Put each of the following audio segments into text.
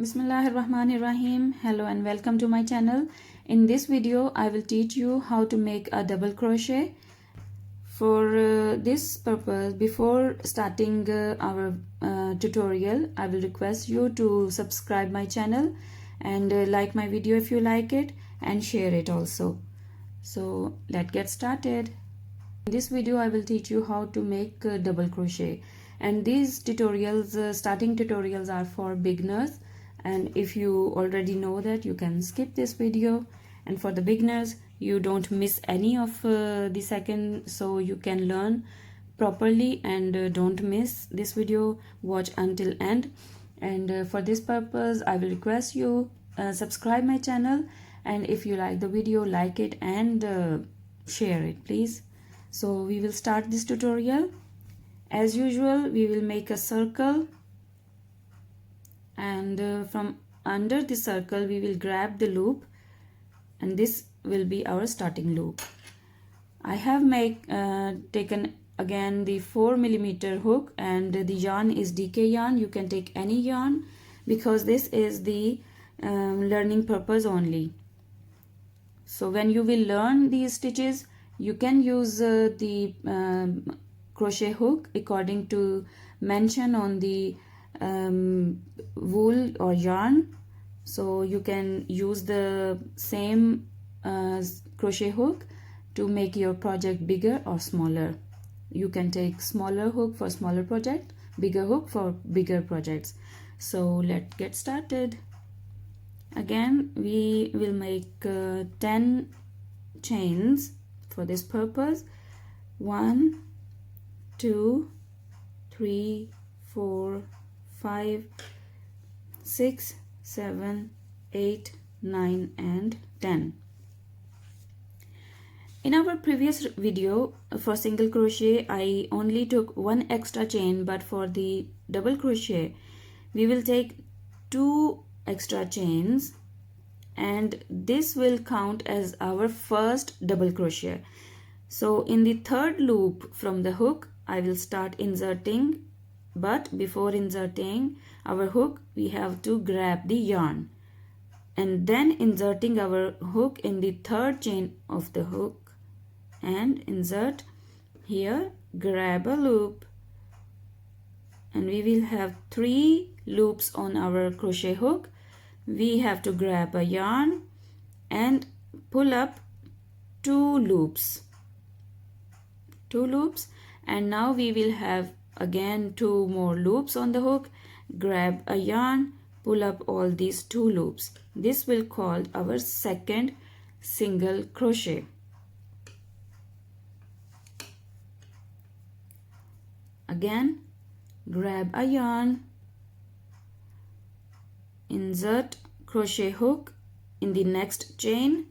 Bismillahirrahmanirrahim. Hello and welcome to my channel. In this video I will teach you how to make a double crochet. For this purpose, before starting our tutorial, I will request you to subscribe my channel and like my video if you like it, and share it also. So let's get started. In this video I will teach you how to make double crochet, and these tutorials, starting tutorials, are for beginners, and if you already know that, you can skip this video. And for the beginners, you don't miss any of the second, so you can learn properly and don't miss this video. Watch until end. And for this purpose I will request you subscribe my channel, and if you like the video, like it and share it please. So we will start this tutorial. As usual, we will make a circle, and from under the circle we will grab the loop, and this will be our starting loop. I have taken again the 4mm hook, and the yarn is DK yarn. You can take any yarn because this is the learning purpose only. So when you will learn these stitches, you can use the crochet hook according to mention on the wool or yarn. So you can use the same crochet hook to make your project bigger or smaller. You can take smaller hook for smaller project, bigger hook for bigger projects. So let's get started. Again, we will make 10 chains for this purpose. 1, 2, 3, 4, 5, 6, 7, 8, 9 and 10. In our previous video for single crochet, I only took one extra chain, but for the double crochet we will take 2 extra chains, and this will count as our first double crochet. So in the third loop from the hook I will start inserting, but before inserting our hook we have to grab the yarn, and then inserting our hook in the third chain of the hook and insert here, grab a loop, and we will have 3 loops on our crochet hook. We have to grab a yarn and pull up 2 loops, and now we will have again 2 more loops on the hook. Grab a yarn, pull up all these 2 loops. This will call our second single crochet. Again, grab a yarn, insert crochet hook in the next chain,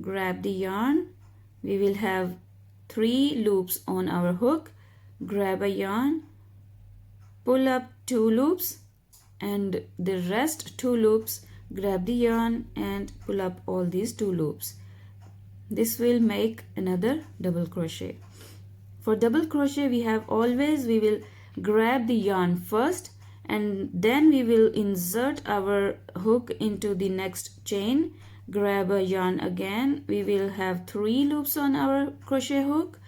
grab the yarn. We will have 3 loops on our hook. Grab a yarn, pull up 2 loops, and the rest 2 loops, grab the yarn and pull up all these 2 loops. This will make another double crochet. For double crochet we will grab the yarn first, and then we will insert our hook into the next chain. Grab a yarn again. We will have 3 loops on our crochet hook,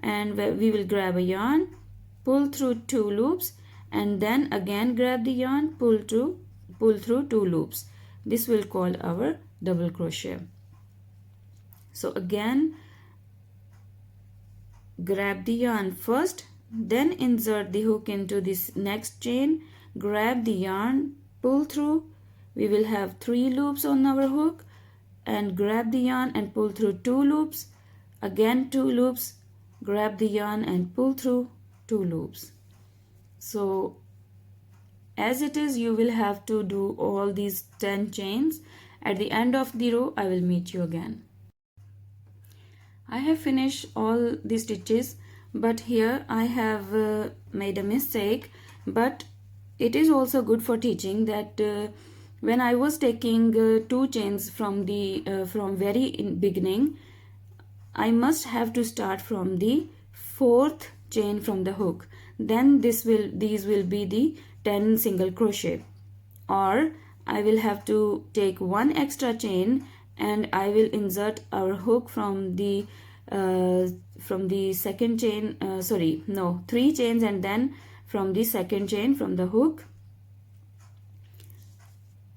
and we will grab a yarn, pull through 2 loops, and then again grab the yarn, pull through 2 loops. This will call our double crochet. So again, grab the yarn first, then insert the hook into this next chain, grab the yarn, pull through. We will have 3 loops on our hook, and grab the yarn and pull through 2 loops, again 2 loops, grab the yarn and pull through 2 loops. So as it is, you will have to do all these 10 chains. At the end of the row I will meet you again. I have finished all the stitches, but here I have made a mistake, but it is also good for teaching that when I was taking 2 chains from very beginning, I must have to start from the 4th chain from the hook. Then these will be the 10 single crochet, or I will have to take one extra chain and I will insert our hook from the second chain, three chains, and then from the second chain from the hook.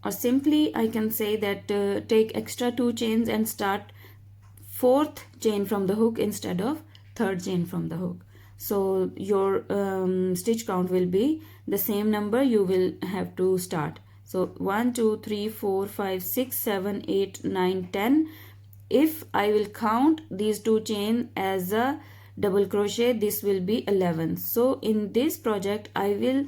Or simply I can say that take extra two chains and start fourth chain from the hook instead of third chain from the hook. So your stitch count will be the same number you will have to start. So 1 2 3 4 5 6 7 8 9 10. If I will count these two chains as a double crochet, this will be 11. So in this project I will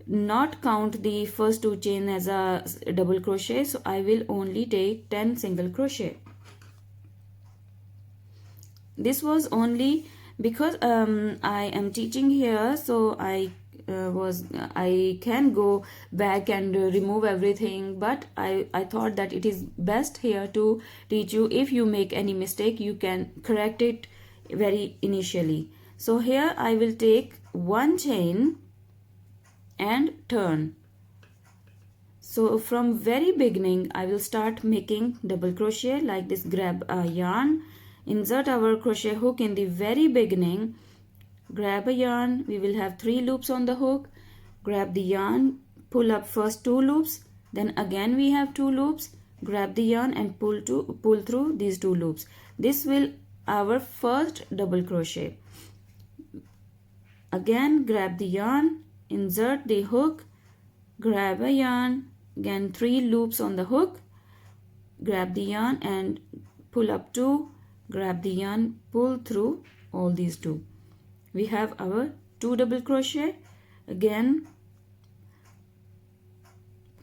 not count the first two chain as a double crochet, so I will only take 10 single crochet. This was only because I am teaching here, so I can go back and remove everything, but I thought that it is best here to teach you. If you make any mistake, you can correct it very initially. So here I will take one chain and turn. So from very beginning I will start making double crochet like this. Grab a yarn, insert our crochet hook in the very beginning, grab a yarn, we will have 3 loops on the hook, grab the yarn, pull up first 2 loops, then again we have 2 loops, grab the yarn and pull through these 2 loops. This will our first double crochet. Again grab the yarn, insert the hook, grab a yarn, again 3 loops on the hook, grab the yarn and pull up 2, grab the yarn, pull through all these 2. We have our 2 double crochet. Again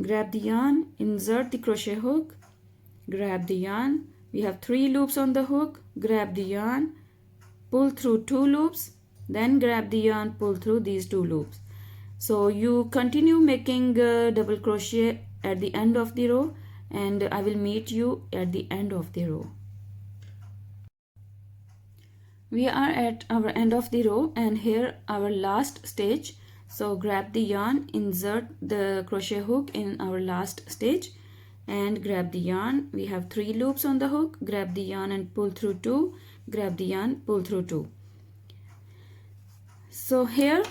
grab the yarn, insert the crochet hook, grab the yarn, we have 3 loops on the hook, grab the yarn, pull through 2 loops, then grab the yarn, pull through these 2 loops. So you continue making double crochet at the end of the row, and I will meet you at the end of the row. We are at our end of the row, and here our last stitch. So grab the yarn, insert the crochet hook in our last stitch and grab the yarn. We have 3 loops on the hook, grab the yarn and pull through 2, grab the yarn, pull through 2. So here,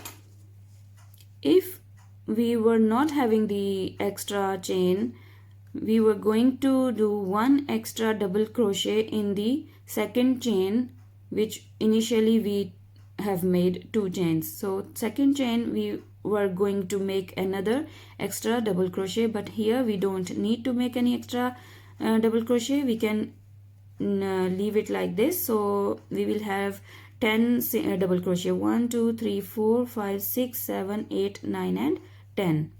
if we were not having the extra chain, we were going to do 1 extra double crochet in the second chain, which initially we have made 2 chains. So second chain we were going to make another extra double crochet, but here we don't need to make any extra double crochet. We can leave it like this. So we will have 10 double crochet. 1 2 3 4 5 6 7 8 9 and 10.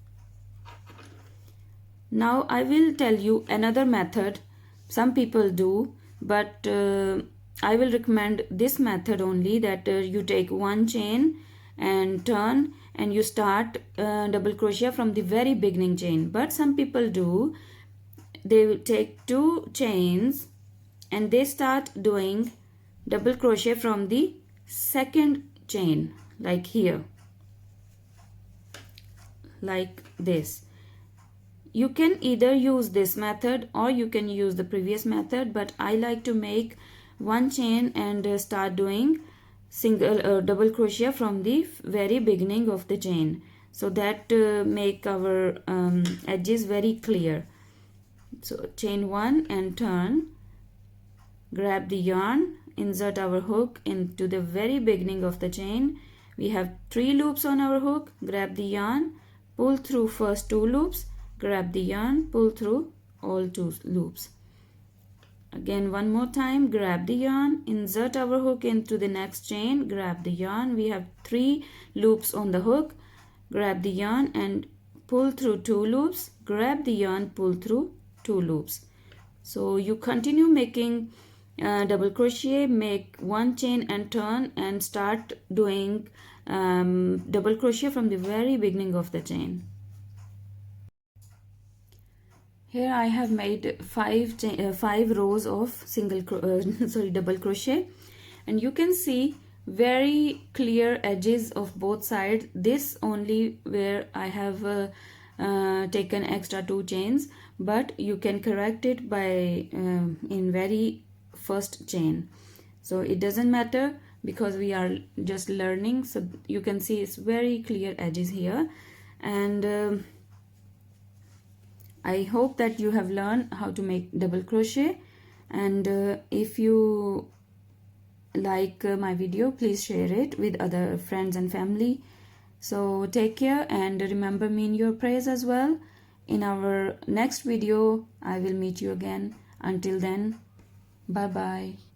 Now I will tell you another method some people do, but I will recommend this method only, that you take 1 chain and turn and you start double crochet from the very beginning chain. But some people do, they will take 2 chains and they start doing double crochet from the second chain, like here, like this. You can either use this method or you can use the previous method, but I like to make 1 chain and start doing double crochet from the very beginning of the chain, so that make our edges very clear. So chain 1 and turn, grab the yarn, insert our hook into the very beginning of the chain. We have 3 loops on our hook, grab the yarn, pull through first 2 loops, grab the yarn, pull through all 2 loops. Again one more time, grab the yarn, insert our hook into the next chain, grab the yarn. We have 3 loops on the hook, grab the yarn and pull through 2 loops, grab the yarn, pull through 2 loops. So you continue making double crochet, make 1 chain and turn and start doing double crochet from the very beginning of the chain. Here I have made 5 rows of double crochet, and you can see very clear edges of both sides. This only where I have taken extra 2 chains, but you can correct it by in very first chain. So it doesn't matter because we are just learning. So you can see it's very clear edges here, and I hope that you have learned how to make double crochet. And if you like my video, please share it with other friends and family. So take care and remember me in your prayers as well. In our next video I will meet you again. Until then, bye bye.